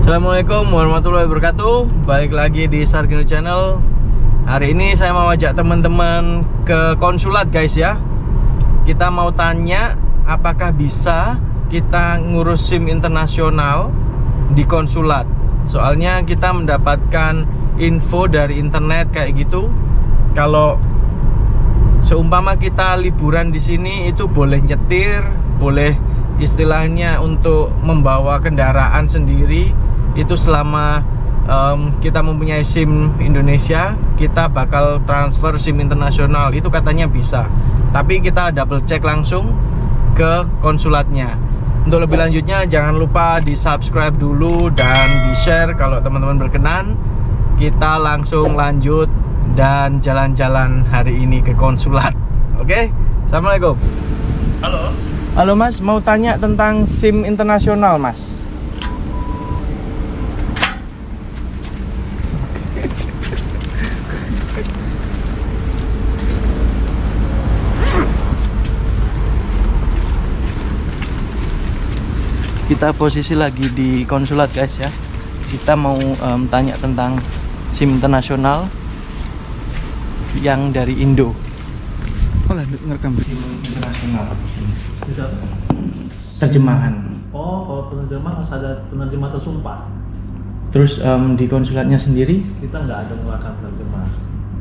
Assalamualaikum warahmatullahi wabarakatuh. Balik lagi di Sargino Channel. Hari ini saya mau ajak teman-teman ke konsulat guys ya. Kita mau tanya apakah bisa kita ngurus SIM internasional di konsulat. Soalnya kita mendapatkan info dari internet kayak gitu. Kalau seumpama kita liburan di sini itu boleh nyetir, boleh istilahnya untuk membawa kendaraan sendiri. Itu selama kita mempunyai SIM Indonesia, kita bakal transfer SIM internasional. Itu katanya bisa. Tapi kita double check langsung ke konsulatnya. Untuk lebih lanjutnya jangan lupa di subscribe dulu dan di share kalau teman-teman berkenan. Kita langsung lanjut dan jalan-jalan hari ini ke konsulat. Oke? Assalamualaikum. Halo. Halo Mas, mau tanya tentang SIM internasional Mas. Kita posisi lagi di konsulat guys ya. Kita mau tanya tentang SIM internasional yang dari Indo. Oh, ngerekam SIM internasional. Bisa. Terjemahan. Oh, kalau penerjemah harus ada penerjemah tersumpah. Terus di konsulatnya sendiri? Kita nggak ada mengeluarkan penerjemah.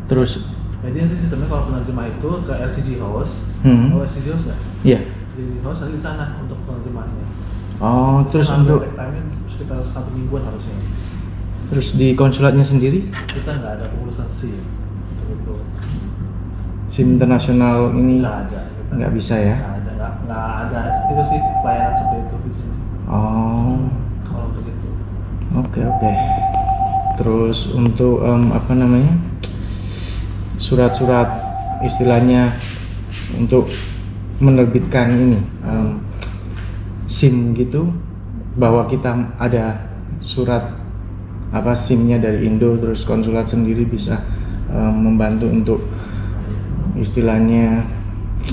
Terus? Jadi nanti sistemnya kalau penerjemah itu ke RCG House. Oh, RCG House nggak? Iya. RCG House nanti di sana untuk penerjemahnya. Oh, terus untuk time sekitar 1 mingguan harusnya. Terus di konsulatnya sendiri? Kita nggak ada pengurusan SIM untuk itu. SIM internasional ini Nggak ada. Nggak bisa ya? Nggak ada. Itu sih pelayanan seperti itu di sini. Oh. Kalau untuk itu. Oke. Terus untuk apa namanya? Surat-surat istilahnya untuk menerbitkan ini SIM gitu, bahwa kita ada surat apa SIM-nya dari Indo, terus konsulat sendiri bisa membantu untuk istilahnya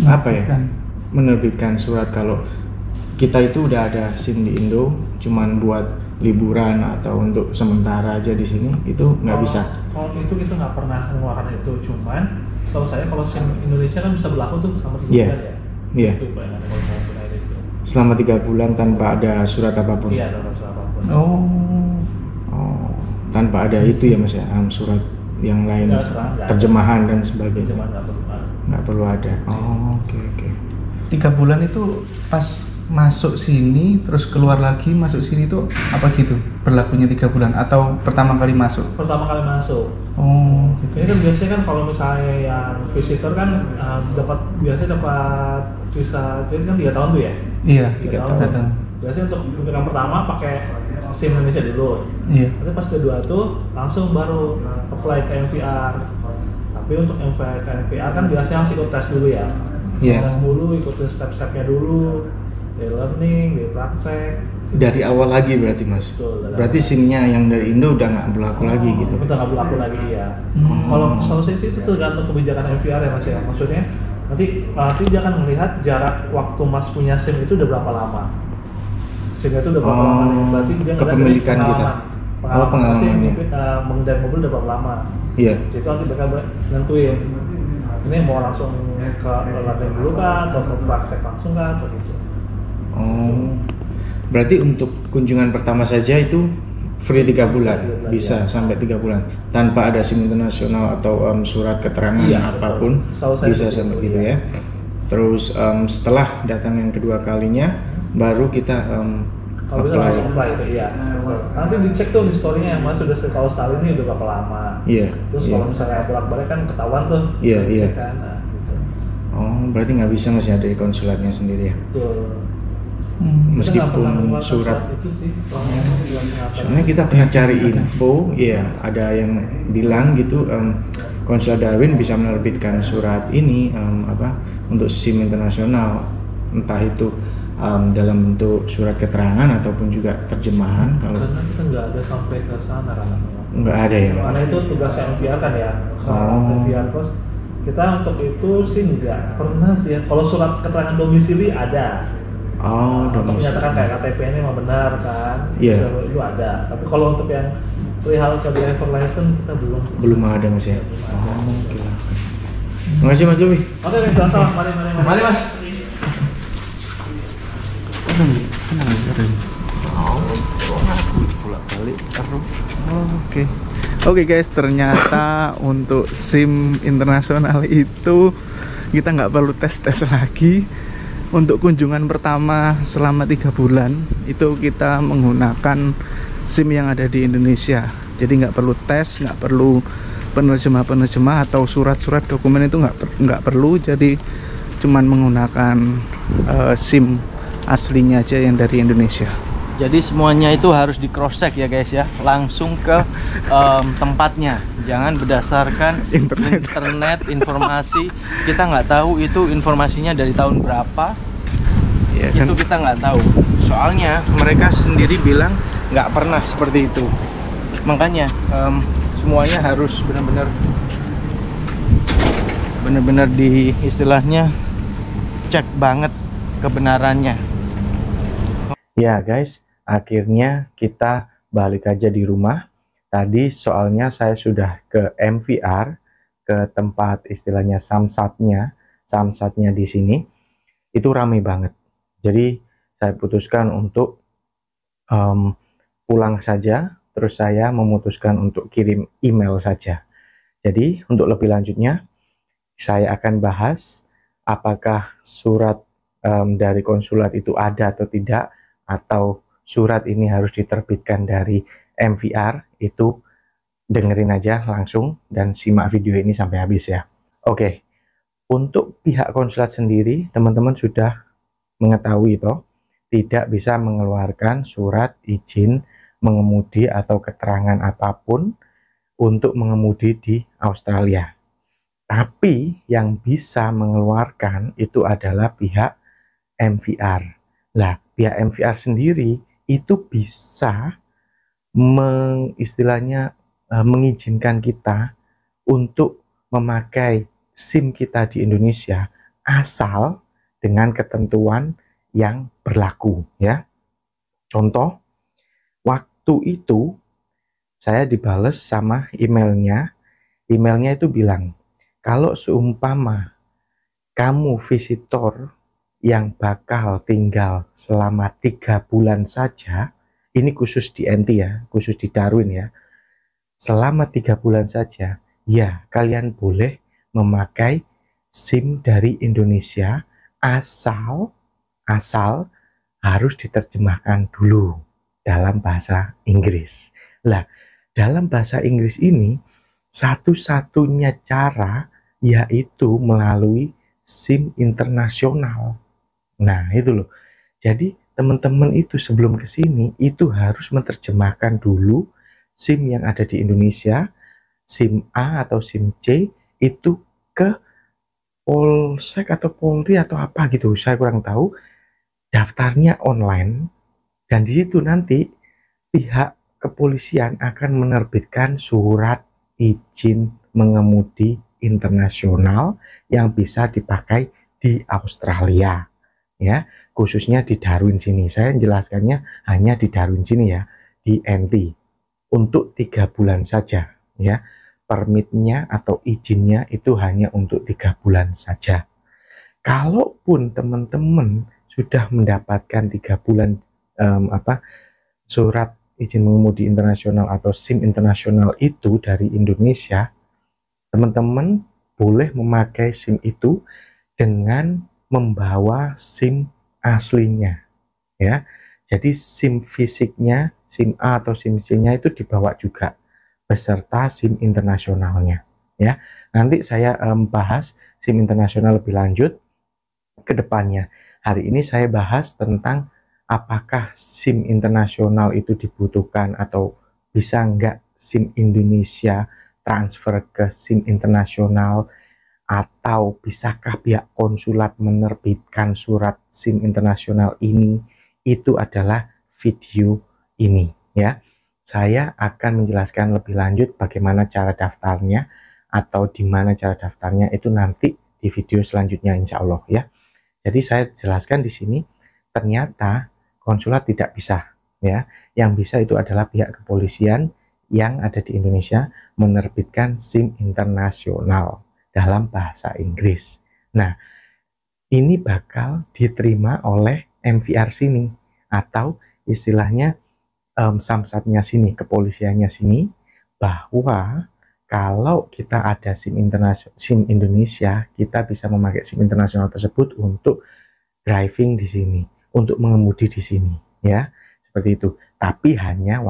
apa ya, menerbitkan surat kalau kita itu udah ada SIM di Indo, cuman buat liburan atau untuk sementara aja di sini, itu nggak bisa. Kalau itu kita nggak pernah mengeluarkan itu, cuman setahu saya kalau SIM Indonesia kan bisa berlaku tuh selama 3 bulan ya. Iya. Itu bayangannya kalau mau gunain itu. Selama 3 bulan tanpa ada surat apapun. Iya, tanpa surat apapun. Oh, tanpa ada itu ya Mas ya, surat yang lain, Nggak terjemahan dan sebagainya. Cuman Nggak perlu ada. Oh, oke. 3 bulan itu pas masuk sini terus keluar lagi masuk sini tuh apa gitu berlakunya 3 bulan atau pertama kali masuk? Pertama kali masuk. Oh, gitu. Ini kan biasanya kan kalau misalnya yang visitor kan biasanya dapat visa, jadi kan 3 tahun tuh ya? Iya, 3 tahun. Biasanya untuk yang pertama pakai SIM Indonesia dulu. Iya. Nanti pas kedua tuh langsung baru apply ke MVR. Tapi untuk MVR ke MVR kan biasanya harus ikut tes dulu ya. Iya. Tes dulu, ikutin step-stepnya dulu, dari learning, dari praktek. Dari awal lagi berarti Mas. Betul, berarti SIM-nya yang dari Indo udah nggak berlaku lagi gitu. Udah nggak berlaku lagi ya. Hmm. Kalau solusi itu tergantung kebijakan MVR ya Mas ya. Maksudnya nanti dia akan melihat jarak waktu Mas punya SIM itu udah berapa lama. SIM itu udah berapa lama nih. Berarti dia ngeliat dari kepemilikan kita. pengalaman SIM pengalamannya. mengendari mobil udah berapa lama. Iya. Situ nanti mereka nentuin ini mau langsung ke latihan dulu kah atau ke praktek langsung kah atau gitu. Oh. Berarti untuk kunjungan pertama saja itu free 3 bulan, bisa ya. Sampai 3 bulan tanpa ada SIM internasional atau surat keterangan apapun, bisa sampai gitu ya. Terus setelah datang yang kedua kalinya baru kita kalau bisa langsung apply itu iya. Nanti dicek tuh historinya Mas sudah kalau sekali ini udah berapa lama. Iya. Terus kalau misalnya bolak-balik kan ketahuan tuh. Iya. Kan, nah, gitu. Oh, berarti nggak bisa masih ada di konsulatnya sendiri ya? Betul. Meskipun surat itu sih, soalnya kita pernah cari info, ya ada yang bilang gitu konsulat Darwin bisa menerbitkan surat ini untuk SIM internasional, entah itu dalam bentuk surat keterangan ataupun juga terjemahan. Kalau karena kita nggak ada sampai ke sana kan? Nggak ada ya? Karena itu tugasnya MVR kan ya. MVR pos kita untuk itu sih nggak pernah sih ya. Kalau surat keterangan domisili ada. Oh, untuk domisili. menyatakan kayak KTP ini memang benar kan, Iya. itu ada. Tapi kalau untuk yang perihal driver license kita Belum ada Mas ya. Oh, oke. Terima kasih Mas Lubi. Oke, sama. Mari. Mari, Mas. Oke guys, ternyata untuk SIM internasional itu kita nggak perlu tes lagi. Untuk kunjungan pertama selama 3 bulan itu kita menggunakan SIM yang ada di Indonesia. Jadi nggak perlu tes, nggak perlu penerjemah atau surat-surat dokumen itu nggak perlu. Jadi cuman menggunakan SIM aslinya aja yang dari Indonesia. Jadi semuanya itu harus di cross check ya guys ya, langsung ke tempatnya, jangan berdasarkan internet informasi. Kita nggak tahu itu informasinya dari tahun berapa, Ya, itu kita nggak tahu. Soalnya mereka sendiri bilang nggak pernah seperti itu. Makanya semuanya harus benar-benar di istilahnya cek banget kebenarannya. Ya guys, akhirnya kita balik aja di rumah. Tadi soalnya saya sudah ke MVR, ke tempat istilahnya samsatnya di sini. Itu ramai banget. Jadi saya putuskan untuk pulang saja. Terus saya memutuskan untuk kirim email saja. Jadi untuk lebih lanjutnya, saya akan bahas apakah surat dari konsulat itu ada atau tidak, atau surat ini harus diterbitkan dari MVR. Itu dengerin aja langsung dan simak video ini sampai habis ya. Oke, untuk pihak konsulat sendiri, teman-teman sudah mengetahui toh, tidak bisa mengeluarkan surat izin mengemudi atau keterangan apapun untuk mengemudi di Australia. Tapi yang bisa mengeluarkan itu adalah pihak MVR. Lah, pihak MVR sendiri itu bisa mengizinkan kita untuk memakai SIM kita di Indonesia asal dengan ketentuan yang berlaku ya. Contoh, waktu itu saya dibales sama emailnya itu bilang, kalau seumpama kamu visitor yang bakal tinggal selama 3 bulan saja, ini khusus di NT ya, khusus di Darwin ya, selama 3 bulan saja, ya kalian boleh memakai SIM dari Indonesia asal harus diterjemahkan dulu dalam bahasa Inggris. Lah, dalam bahasa Inggris ini satu-satunya cara yaitu melalui SIM internasional. Nah, itu loh. Jadi, teman-teman itu sebelum ke sini itu harus menerjemahkan dulu SIM yang ada di Indonesia, SIM A atau SIM C itu ke Polsek atau Polri atau apa gitu. Saya kurang tahu. Daftarnya online dan di situ nanti pihak kepolisian akan menerbitkan surat izin mengemudi internasional yang bisa dipakai di Australia ya, khususnya di Darwin sini. Saya jelaskannya hanya di Darwin sini ya, di NT untuk 3 bulan saja ya. Permitnya atau izinnya itu hanya untuk 3 bulan saja. Kalaupun teman-teman sudah mendapatkan 3 bulan surat izin mengemudi internasional atau SIM internasional itu dari Indonesia, teman-teman boleh memakai SIM itu dengan membawa SIM aslinya ya. Jadi SIM fisiknya, SIM A atau SIM C-nya itu dibawa juga beserta SIM internasionalnya ya. Nanti saya bahas SIM internasional lebih lanjut ke depannya. Hari ini saya bahas tentang apakah SIM internasional itu dibutuhkan atau bisa nggak SIM Indonesia transfer ke SIM internasional, atau bisakah pihak konsulat menerbitkan surat SIM internasional ini. Itu adalah video ini ya. Saya akan menjelaskan lebih lanjut bagaimana cara daftarnya atau di mana cara daftarnya itu nanti di video selanjutnya insya Allah ya. Jadi saya jelaskan di sini ternyata konsulat tidak bisa, ya. Yang bisa itu adalah pihak kepolisian yang ada di Indonesia menerbitkan SIM internasional dalam bahasa Inggris. Nah, ini bakal diterima oleh MVR sini, atau istilahnya samsatnya sini, kepolisiannya sini, bahwa kalau kita ada SIM internasional, SIM Indonesia, kita bisa memakai SIM internasional tersebut untuk driving di sini, untuk mengemudi di sini, ya, seperti itu. Tapi hanya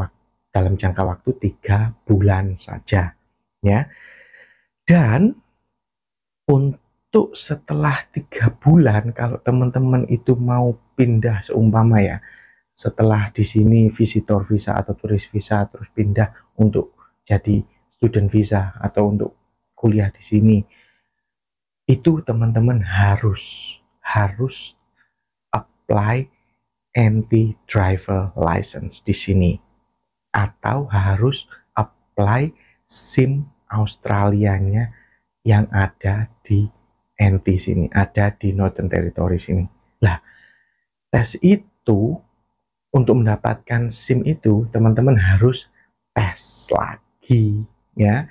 dalam jangka waktu 3 bulan saja, ya. Dan untuk setelah 3 bulan, kalau teman-teman itu mau pindah, seumpama ya, setelah di sini visitor visa atau turis visa, terus pindah untuk jadi student visa atau untuk kuliah di sini, itu teman-teman harus apply anti driver license di sini, atau harus apply SIM Australianya yang ada di NT sini, ada di Northern Territory sini. Lah, tes itu, untuk mendapatkan SIM itu, teman-teman harus tes lagi, ya.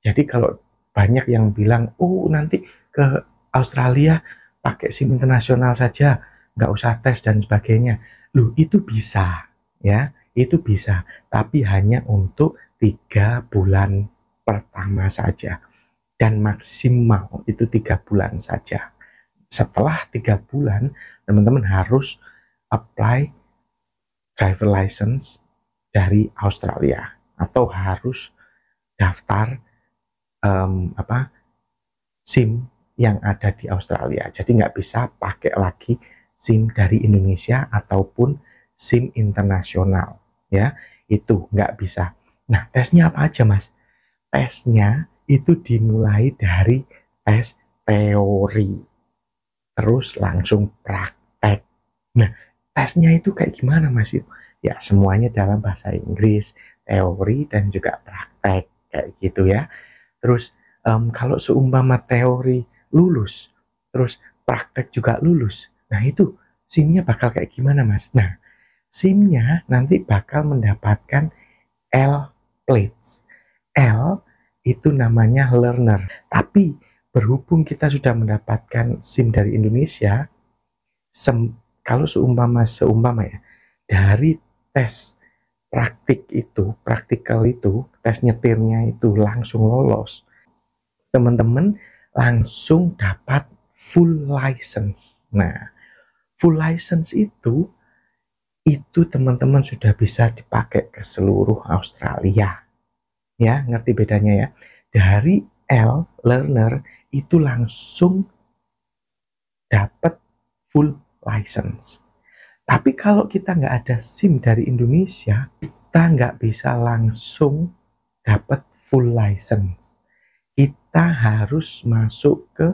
Jadi kalau banyak yang bilang, oh nanti ke Australia pakai SIM internasional saja, nggak usah tes dan sebagainya. Loh, itu bisa, ya, itu bisa, tapi hanya untuk 3 bulan pertama saja, dan maksimal itu 3 bulan saja. Setelah 3 bulan, teman-teman harus apply driver license dari Australia, atau harus daftar SIM yang ada di Australia. Jadi nggak bisa pakai lagi SIM dari Indonesia ataupun SIM internasional, ya, itu nggak bisa. Nah, tesnya apa aja, Mas? Tesnya itu dimulai dari tes teori, terus langsung praktek. Nah, tesnya itu kayak gimana, Mas? Ya, semuanya dalam bahasa Inggris, teori dan juga praktek, kayak gitu ya. Terus kalau seumpama teori lulus, terus praktek juga lulus, nah itu SIM-nya bakal kayak gimana, Mas? Nah, SIM-nya nanti bakal mendapatkan L plates. L itu namanya learner. Tapi berhubung kita sudah mendapatkan SIM dari Indonesia, kalau seumpama ya, dari tes praktikal itu, tes nyetirnya itu langsung lolos, teman-teman langsung dapat full license. Nah, full license itu teman-teman sudah bisa dipakai ke seluruh Australia. Ya, ngerti bedanya ya? Dari L, learner, itu langsung dapat full license. Tapi kalau kita nggak ada SIM dari Indonesia, kita nggak bisa langsung dapat full license. Kita harus masuk ke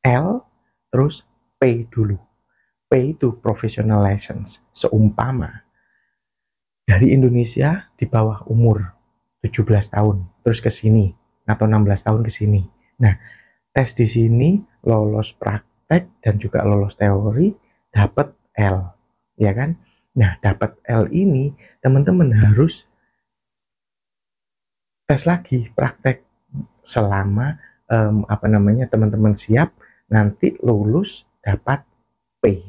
L, terus P dulu. P itu professional license. Seumpama dari Indonesia di bawah umur 17 tahun, terus ke sini, atau 16 tahun ke sini. Nah, tes di sini lolos praktek dan juga lolos teori, dapat L, ya kan? Nah, dapat L ini teman-teman harus tes lagi praktek selama teman-teman siap, nanti lulus dapat P.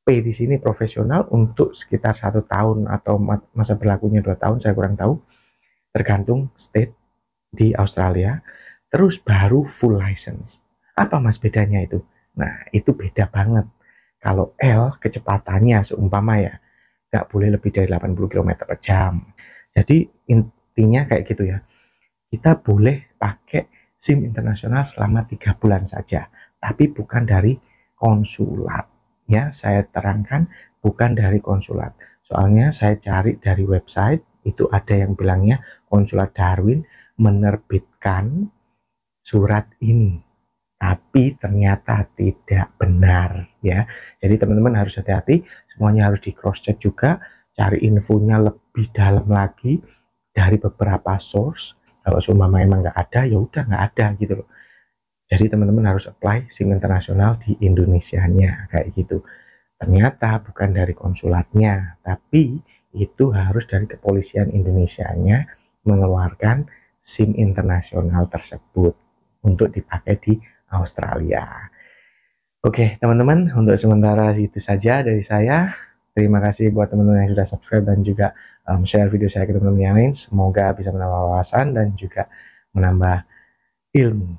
P di sini profesional untuk sekitar 1 tahun atau masa berlakunya 2 tahun, saya kurang tahu, tergantung state di Australia. Terus baru full license. Apa, Mas, bedanya itu? Nah, itu beda banget. Kalau L, kecepatannya seumpama ya, nggak boleh lebih dari 80 km per jam. Jadi intinya kayak gitu ya. Kita boleh pakai SIM internasional selama 3 bulan saja, tapi bukan dari konsulat. Ya, saya terangkan bukan dari konsulat. Soalnya saya cari dari website, itu ada yang bilangnya konsulat Darwin menerbitkan surat ini, tapi ternyata tidak benar, ya. Jadi teman-teman harus hati-hati, semuanya harus di cross check juga, cari infonya lebih dalam lagi dari beberapa source. Kalau seumpama emang nggak ada, ya udah nggak ada gitu loh. Jadi teman-teman harus apply SIM internasional di Indonesianya kayak gitu. Ternyata bukan dari konsulatnya, tapi itu harus dari kepolisian Indonesianya mengeluarkan SIM internasional tersebut untuk dipakai di Australia. Oke, teman-teman, untuk sementara itu saja dari saya. Terima kasih buat teman-teman yang sudah subscribe dan juga share video saya ke teman-teman yang lain. Semoga bisa menambah wawasan dan juga menambah ilmu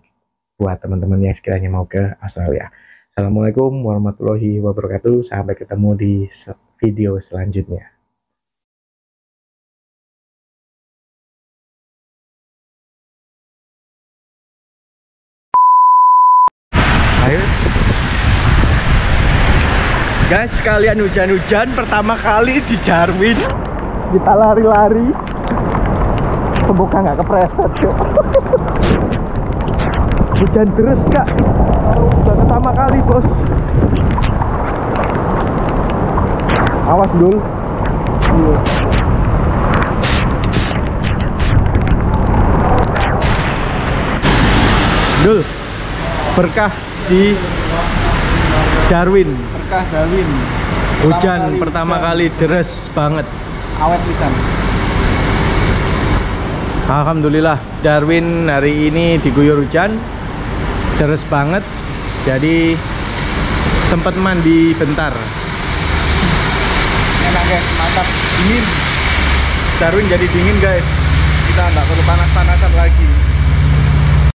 buat teman-teman yang sekiranya mau ke Australia. Assalamualaikum warahmatullahi wabarakatuh. Sampai ketemu di video selanjutnya. Ayo. Guys, kalian hujan-hujan pertama kali di Darwin. Kita lari-lari. Semoga nggak kepreset, yuk. Hujan terus, Kak. Udah pertama kali, bos. Awas, Dul. Iya. Dul, berkah di Darwin. Berkah Darwin. Hujan pertama kali deres banget. Awet pisan. Alhamdulillah Darwin hari ini diguyur hujan, deres banget. Jadi sempat mandi bentar. Enak guys, mantap, dingin. Darwin jadi dingin guys. Kita nggak perlu panas-panasan lagi.